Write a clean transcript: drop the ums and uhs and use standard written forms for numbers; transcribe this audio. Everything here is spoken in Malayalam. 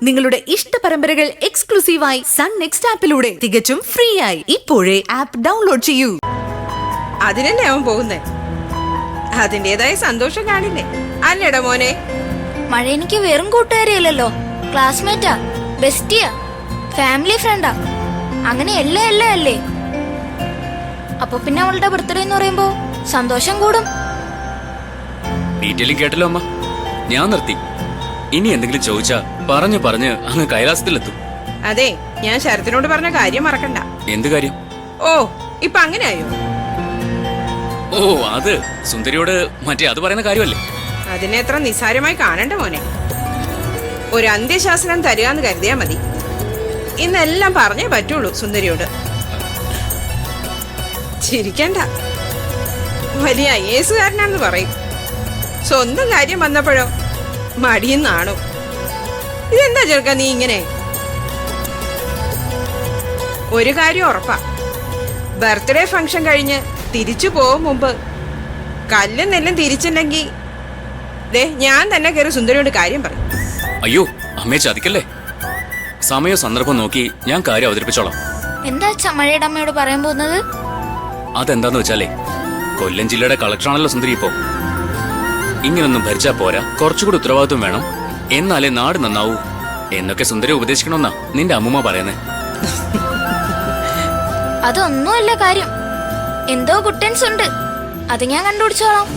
നിങ്ങളുടെ ഇഷ്ട പരമ്പരകൾ എക്സ്ക്ലൂസീവായി സൺ നെക്സ്റ്റ് ആപ്പിലൂടെ തികച്ചും ഫ്രീ ആയി ഇപ്പോഴേ ആപ്പ് ഡൗൺലോഡ് ചെയ്യൂ. അതിനല്ലേ അവൻ പോകുന്നേ, അതിന്റേതായ സന്തോഷം കാണില്ലേ അല്ലേടാ മോനെ? മഴ എനിക്ക് വെറും കൂട്ടുകാരിയല്ലോ, ക്ലാസ്മേറ്റാ, ബെസ്റ്റിയാ, ഫാമിലി ഫ്രണ്ടാ, അങ്ങനെ എല്ലാം എല്ലാം അല്ലേ. അപ്പൊ പിന്നെ അവളുടെ ബർത്ത്ഡേ എന്ന് പറയുമ്പോ സന്തോഷം കൂടും. ഡീറ്റെയിലും കേട്ടല്ലോ അമ്മ, ഞാൻ നിർത്തി. ഇനി എന്തെങ്കിലും ചോദിച്ചാ പറഞ്ഞ് അങ്ങ് കൈലാസത്തിലെത്തും. അതെ, ഞാൻ ശരത്തിനോട് പറഞ്ഞ കാര്യം മറക്കണ്ട. എന്ത് കാര്യം? ഓ, ഇപ്പൊ അങ്ങനെയായോ? ഓ, അത് സുന്ദരിയോട് മറ്റേ അത് പറയുന്ന കാര്യമല്ലേ? അതിനെ എത്ര നിസ്സാരമായി കാണണ്ട മോനെ. ഒരു അന്ത്യശാസനം തരികയെന്ന് കരുതിയാ മതി. ഇന്നെല്ലാം പറഞ്ഞേ പറ്റുള്ളൂ സുന്ദരിയോട്. ചിരിക്കണ്ട, വലിയ IAS കാരനാണെന്ന് പറയും. സ്വന്തം കാര്യം വന്നപ്പോഴോ മടിയെന്നാണോ? ഇതെന്താ ചെറുക്ക നീ ഇങ്ങനെ? ഒരു കാര്യം ഉറപ്പാ, ബർത്ത്ഡേ ഫംഗ്ഷൻ കഴിഞ്ഞ് തിരിച്ചു പോകും മുമ്പ് കല്ലും നെല്ലും തിരിച്ചില്ലെങ്കിൽ ഞാൻ തന്നെ കയറി സുന്ദരിയോട് കാര്യം പറയും. അയ്യോ അമ്മയെ ചതിക്കല്ലേ. സമയവും സന്ദർഭം നോക്കി ഞാൻ കാര്യം അവതരിപ്പിച്ചോളാം. എന്താ മഴയുടെ അമ്മയോട് പറയാൻ പോകുന്നത്? അതെന്താന്ന് വെച്ചാലേ, കൊല്ലം ജില്ലയുടെ കളക്ടറാണല്ലോ സുന്ദരി ഇപ്പോ. ഇങ്ങനൊന്നും ഭരിച്ചാ പോരാ, കുറച്ചുകൂടി ഉത്തരവാദിത്വം വേണം, എന്നാലേ നാട് നന്നാവൂ എന്നൊക്കെ സുന്ദരി ഉപദേശിക്കണമെന്നാ നിന്റെ അമ്മൂമ്മ പറയുന്നേ. അതൊന്നുമല്ല കാര്യം, എന്തോ കുട്ടൻസ് ഉണ്ട്, അത് ഞാൻ കണ്ടുപിടിച്ചോളാം.